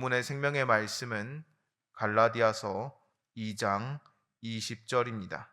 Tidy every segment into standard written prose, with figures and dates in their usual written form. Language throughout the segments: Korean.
본문의 생명의 말씀은 갈라디아서 2장 20절입니다.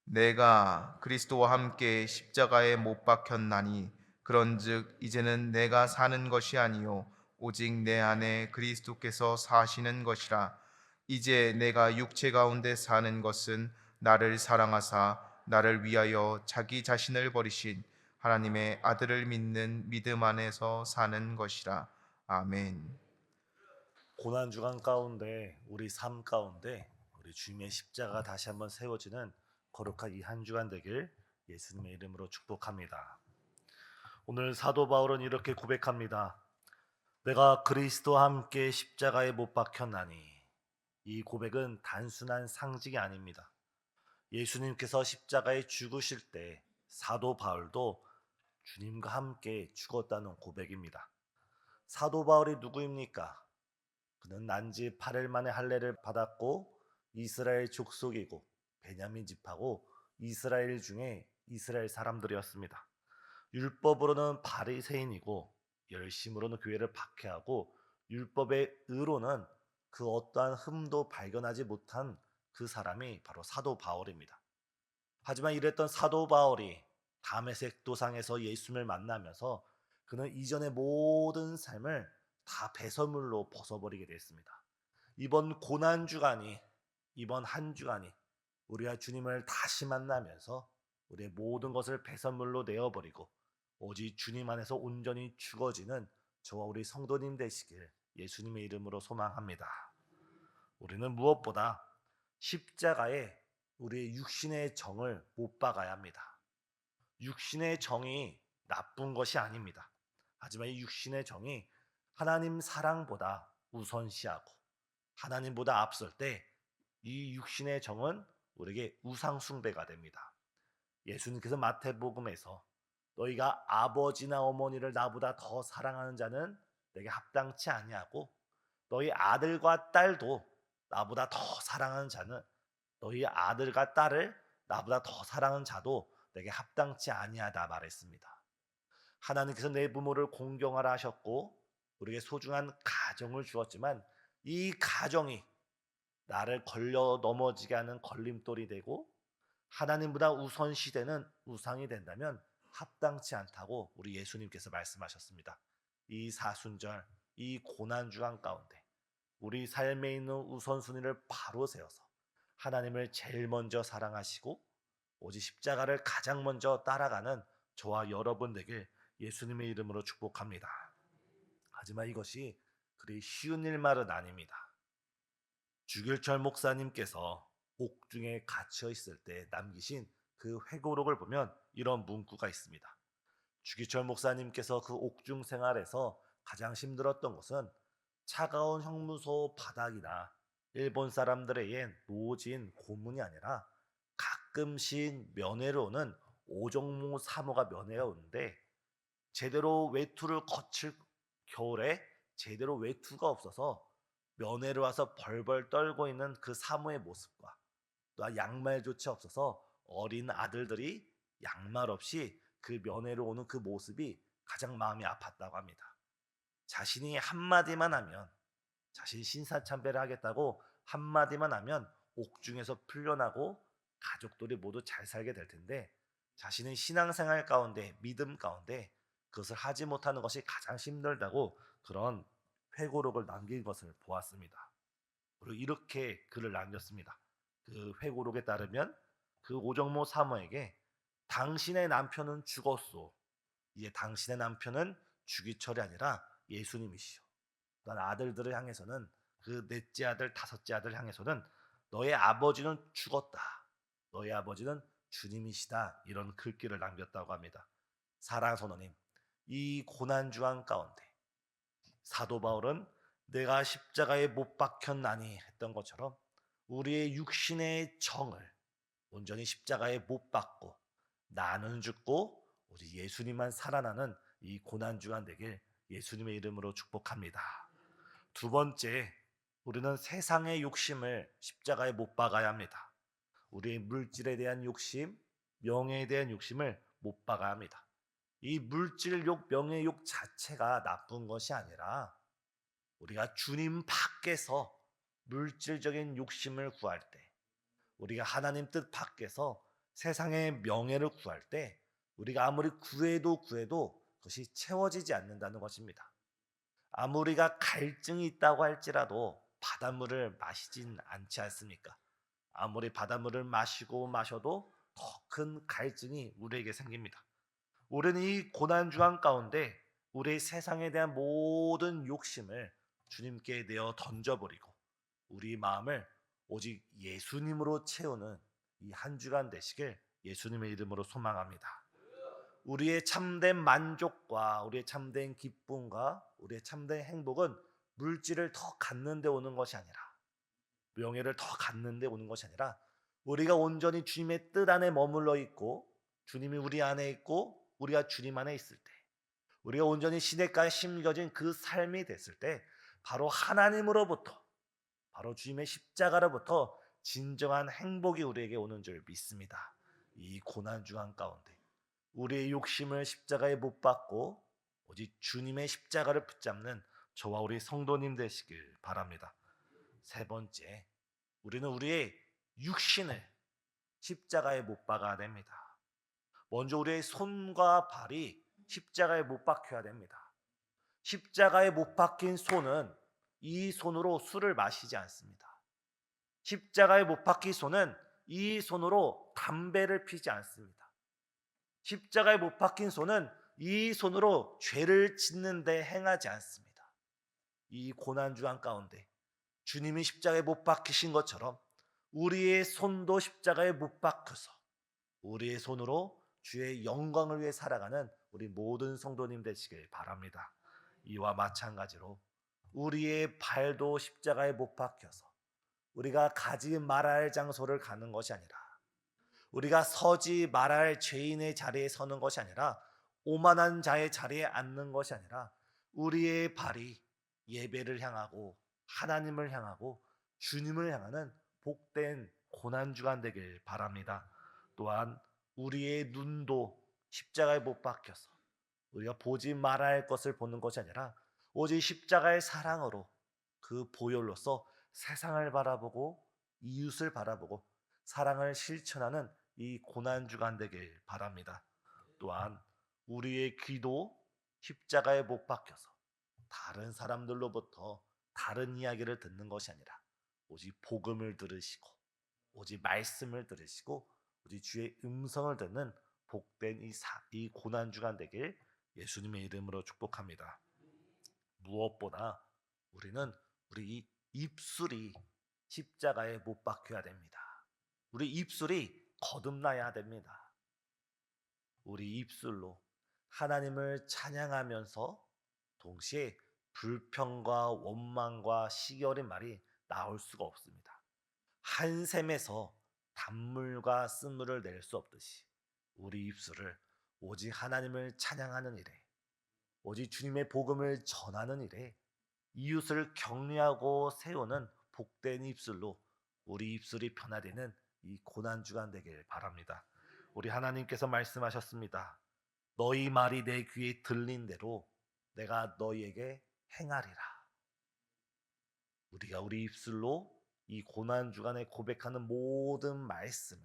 내가 그리스도와 함께 십자가에 못 박혔나니 그런즉 이제는 내가 사는 것이 아니요 오직 내 안에 그리스도께서 사시는 것이라. 이제 내가 육체 가운데 사는 것은 나를 사랑하사 나를 위하여 자기 자신을 버리신 하나님의 아들을 믿는 믿음 안에서 사는 것이라. 아멘. 고난 주간 가운데 우리 삶 가운데 우리 주님의 십자가 다시 한번 세워지는 거룩한 이 한 주간 되길 예수님의 이름으로 축복합니다. 오늘 사도 바울은 이렇게 고백합니다. 내가 그리스도와 함께 십자가에 못 박혔나니. 이 고백은 단순한 상징이 아닙니다. 예수님께서 십자가에 죽으실 때 사도 바울도 주님과 함께 죽었다는 고백입니다. 사도 바울이 누구입니까? 그는 난지 8일 만에 할례를 받았고 이스라엘 족속이고 베냐민 집하고 이스라엘 중에 이스라엘 사람들이었습니다. 율법으로는 바리새인이고 열심으로는 교회를 박해하고 율법의 의로는 그 어떠한 흠도 발견하지 못한 그 사람이 바로 사도 바울입니다. 하지만 이랬던 사도 바울이 다메섹 도상에서 예수님을 만나면서 그는 이전의 모든 삶을 다 배설물로 벗어버리게 됐습니다. 이번 고난 주간이 이번 한 주간이 우리가 주님을 다시 만나면서 우리의 모든 것을 배설물로 내어버리고 오직 주님 안에서 온전히 죽어지는 저와 우리 성도님 되시길 예수님의 이름으로 소망합니다. 우리는 무엇보다 십자가에 우리의 육신의 정을 못 박아야 합니다. 육신의 정이 나쁜 것이 아닙니다. 하지만 이 육신의 정이 하나님 사랑보다 우선시하고 하나님보다 앞설 때 이 육신의 정은 우리에게 우상 숭배가 됩니다. 예수님께서 마태복음에서 너희가 아버지나 어머니를 나보다 더 사랑하는 자는 내게 합당치 아니하고 너희 아들과 딸도 나보다 더 사랑하는 자는 너희 아들과 딸을 나보다 더 사랑하는 자도 내게 합당치 아니하다 말했습니다. 하나님께서 내 부모를 공경하라 하셨고 우리에게 소중한 가정을 주었지만 이 가정이 나를 걸려 넘어지게 하는 걸림돌이 되고 하나님보다 우선시되는 우상이 된다면 합당치 않다고 우리 예수님께서 말씀하셨습니다. 이 사순절, 이 고난주간 가운데 우리 삶에 있는 우선순위를 바로 세워서 하나님을 제일 먼저 사랑하시고 오직 십자가를 가장 먼저 따라가는 저와 여러분 되길 예수님의 이름으로 축복합니다. 하지만 이것이 그리 쉬운 일말은 아닙니다. 주길철 목사님께서 옥중에 갇혀 있을 때 남기신 그 회고록을 보면 이런 문구가 있습니다. 주기철 목사님께서 그 옥중 생활에서 가장 힘들었던 것은 차가운 형무소 바닥이나 일본 사람들의 노진 고문이 아니라 가끔씩 면회로 오는 오정모 사모가 면회가 오는데 제대로 외투를 거칠 겨울에 제대로 외투가 없어서 면회를 와서 벌벌 떨고 있는 그 사모의 모습과 또 양말조차 없어서 어린 아들들이 양말 없이 그 면회로 오는 그 모습이 가장 마음이 아팠다고 합니다. 자신이 한마디만 하면 자신이 신사참배를 하겠다고 한마디만 하면 옥중에서 풀려나고 가족들이 모두 잘 살게 될 텐데 자신의 신앙생활 가운데 믿음 가운데 그것을 하지 못하는 것이 가장 힘들다고 그런 회고록을 남긴 것을 보았습니다. 그리고 이렇게 글을 남겼습니다. 그 회고록에 따르면 그 오정모 사모에게 당신의 남편은 죽었소. 이제 당신의 남편은 주기철이 아니라 예수님이시오. 또한 아들들을 향해서는 그 넷째 아들, 다섯째 아들 향해서는 너의 아버지는 죽었다. 너의 아버지는 주님이시다. 이런 글귀를 남겼다고 합니다. 사랑하는 성도님, 이 고난주한 가운데 사도 바울은 내가 십자가에 못 박혔나니 했던 것처럼 우리의 육신의 정을 온전히 십자가에 못 박고 나는 죽고 오직 예수님만 살아나는 이 고난주간 되길 예수님의 이름으로 축복합니다. 두 번째, 우리는 세상의 욕심을 십자가에 못 박아야 합니다. 우리의 물질에 대한 욕심, 명예에 대한 욕심을 못 박아야 합니다. 이 물질욕, 명예욕 자체가 나쁜 것이 아니라 우리가 주님 밖에서 물질적인 욕심을 구할 때, 우리가 하나님 뜻 밖에서 세상의 명예를 구할 때 우리가 아무리 구해도 그것이 채워지지 않는다는 것입니다. 아무리가 갈증이 있다고 할지라도 바닷물을 마시진 않지 않습니까? 아무리 바닷물을 마시고 마셔도 더 큰 갈증이 우리에게 생깁니다. 우리는 이 고난주간 가운데 우리의 세상에 대한 모든 욕심을 주님께 내어 던져버리고 우리 마음을 오직 예수님으로 채우는 이 한 주간 되시길 예수님의 이름으로 소망합니다. 우리의 참된 만족과 우리의 참된 기쁨과 우리의 참된 행복은 물질을 더 갖는 데 오는 것이 아니라, 명예를 더 갖는 데 오는 것이 아니라, 우리가 온전히 주님의 뜻 안에 머물러 있고 주님이 우리 안에 있고 우리가 주님 안에 있을 때, 우리가 온전히 시냇가에 심겨진 그 삶이 됐을 때 바로 하나님으로부터, 바로 주님의 십자가로부터 진정한 행복이 우리에게 오는 줄 믿습니다. 이 고난주간 가운데 우리의 욕심을 십자가에 못 박고 오직 주님의 십자가를 붙잡는 저와 우리 성도님 되시길 바랍니다. 세 번째, 우리는 우리의 육신을 십자가에 못 박아야 됩니다. 먼저 우리의 손과 발이 십자가에 못 박혀야 됩니다. 십자가에 못 박힌 손은 이 손으로 술을 마시지 않습니다. 십자가에 못 박힌 손은 이 손으로 담배를 피지 않습니다. 십자가에 못 박힌 손은 이 손으로 죄를 짓는 데 행하지 않습니다. 이 고난주간 가운데 주님이 십자가에 못 박히신 것처럼 우리의 손도 십자가에 못 박혀서 우리의 손으로 주의 영광을 위해 살아가는 우리 모든 성도님 되시길 바랍니다. 이와 마찬가지로 우리의 발도 십자가에 못 박혀서 우리가 가지 말아야 할 장소를 가는 것이 아니라, 우리가 서지 말아야 할 죄인의 자리에 서는 것이 아니라, 오만한 자의 자리에 앉는 것이 아니라 우리의 발이 예배를 향하고 하나님을 향하고 주님을 향하는 복된 고난주간 되길 바랍니다. 또한 우리의 눈도 십자가에 못 박혀서 우리가 보지 말아야 할 것을 보는 것이 아니라 오직 십자가의 사랑으로 그 보혈로서 세상을 바라보고 이웃을 바라보고 사랑을 실천하는 이 고난주간 되길 바랍니다. 또한 우리의 귀도 십자가에 못 박혀서 다른 사람들로부터 다른 이야기를 듣는 것이 아니라 오직 복음을 들으시고 오직 말씀을 들으시고 오직 주의 음성을 듣는 복된 이 고난주간 되길 예수님의 이름으로 축복합니다. 무엇보다 우리는 우리 이 입술이 십자가에 못 박혀야 됩니다. 우리 입술이 거듭나야 됩니다. 우리 입술로 하나님을 찬양하면서 동시에 불평과 원망과 시기 어린 말이 나올 수가 없습니다. 한 샘에서 단물과 쓴물을 낼 수 없듯이 우리 입술을 오직 하나님을 찬양하는 일에, 오직 주님의 복음을 전하는 일에 이웃을 격려하고 세우는 복된 입술로 우리 입술이 변화되는 이 고난주간 되길 바랍니다. 우리 하나님께서 말씀하셨습니다. 너희 말이 내 귀에 들린 대로 내가 너희에게 행하리라. 우리가 우리 입술로 이 고난주간에 고백하는 모든 말씀을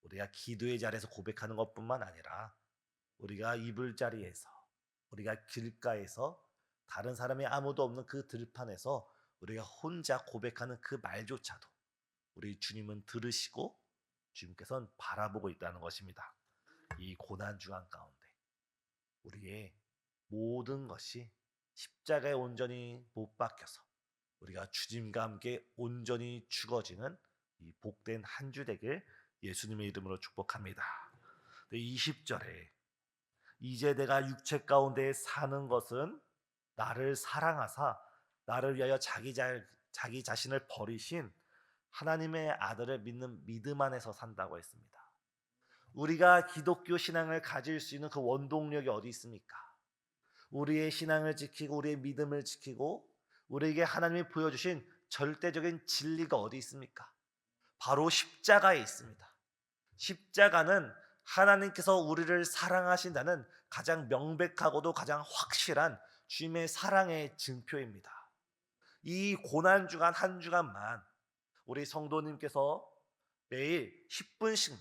우리가 기도의 자리에서 고백하는 것뿐만 아니라 우리가 이불 자리에서, 우리가 길가에서, 다른 사람이 아무도 없는 그 들판에서 우리가 혼자 고백하는 그 말조차도 우리 주님은 들으시고 주님께서는 바라보고 있다는 것입니다. 이 고난주간 가운데 우리의 모든 것이 십자가에 온전히 못 박혀서 우리가 주님과 함께 온전히 죽어지는 이 복된 한 주 되길 예수님의 이름으로 축복합니다. 20절에 이제 내가 육체 가운데 사는 것은 나를 사랑하사 나를 위하여 자기 자신을 버리신 하나님의 아들을 믿는 믿음 안에서 산다고 했습니다. 우리가 기독교 신앙을 가질 수 있는 그 원동력이 어디 있습니까? 우리의 신앙을 지키고 우리의 믿음을 지키고 우리에게 하나님이 보여주신 절대적인 진리가 어디 있습니까? 바로 십자가에 있습니다. 십자가는 하나님께서 우리를 사랑하신다는 가장 명백하고도 가장 확실한 주님의 사랑의 증표입니다. 이 고난 주간 한 주간만 우리 성도님께서 매일 10분씩만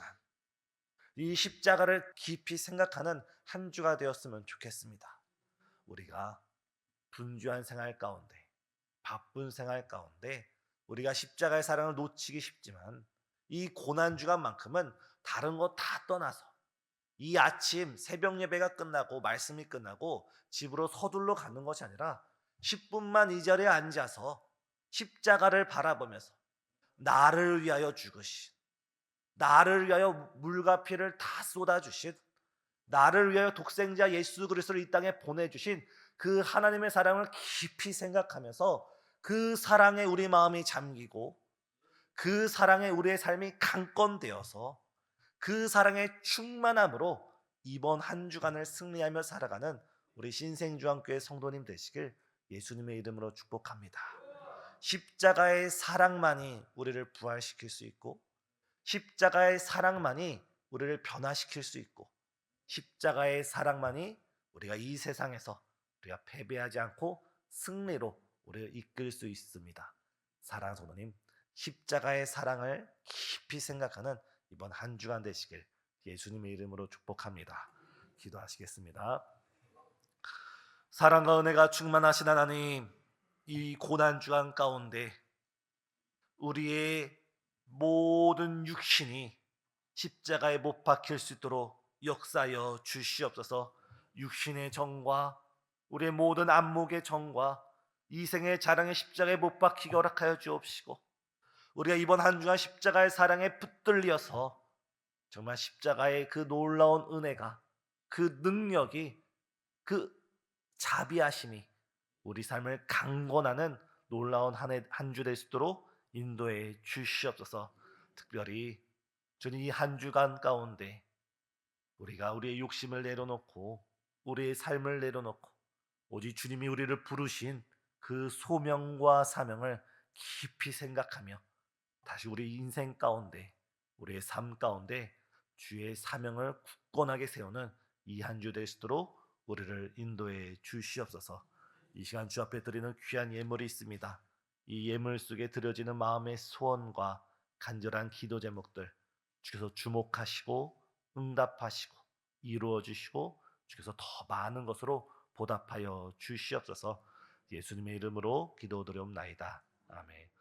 이 십자가를 깊이 생각하는 한 주가 되었으면 좋겠습니다. 우리가 분주한 생활 가운데, 바쁜 생활 가운데 우리가 십자가의 사랑을 놓치기 쉽지만 이 고난 주간만큼은 다른 거 다 떠나서 이 아침 새벽 예배가 끝나고 말씀이 끝나고 집으로 서둘러 가는 것이 아니라 10분만 이 자리에 앉아서 십자가를 바라보면서 나를 위하여 죽으신, 나를 위하여 물과 피를 다 쏟아주신, 나를 위하여 독생자 예수 그리스도를 이 땅에 보내주신 그 하나님의 사랑을 깊이 생각하면서 그 사랑에 우리 마음이 잠기고 그 사랑에 우리의 삶이 강건되어서 그 사랑의 충만함으로 이번 한 주간을 승리하며 살아가는 우리 신생주안교회 성도님 되시길 예수님의 이름으로 축복합니다. 십자가의 사랑만이 우리를 부활시킬 수 있고 십자가의 사랑만이 우리를 변화시킬 수 있고 십자가의 사랑만이 우리가 이 세상에서 우리가 패배하지 않고 승리로 우리를 이끌 수 있습니다. 사랑하는 성도님, 십자가의 사랑을 깊이 생각하는 이번 한 주간 되시길 예수님의 이름으로 축복합니다. 기도하시겠습니다. 사랑과 은혜가 충만하신 하나님, 이 고난 주간 가운데 우리의 모든 육신이 십자가에 못 박힐 수 있도록 역사하여 주시옵소서. 육신의 정과 우리의 모든 안목의 정과 이생의 자랑의 십자가에 못 박히게 허락하여 주옵시고 우리가 이번 한 주간 십자가의 사랑에 붙들려서 정말 십자가의 그 놀라운 은혜가, 그 능력이, 그 자비하심이 우리 삶을 강권하는 놀라운 한 주 될 수 있도록 인도해 주시옵소서. 특별히 주님 이 한 주간 가운데 우리가 우리의 욕심을 내려놓고 우리의 삶을 내려놓고 오직 주님이 우리를 부르신 그 소명과 사명을 깊이 생각하며 다시 우리 인생 가운데 우리의 삶 가운데 주의 사명을 굳건하게 세우는 이 한 주 될 수 있도록 우리를 인도해 주시옵소서. 이 시간 주 앞에 드리는 귀한 예물이 있습니다. 이 예물 속에 드려지는 마음의 소원과 간절한 기도 제목들 주께서 주목하시고 응답하시고 이루어 주시고 주께서 더 많은 것으로 보답하여 주시옵소서. 예수님의 이름으로 기도드리옵나이다. 아멘.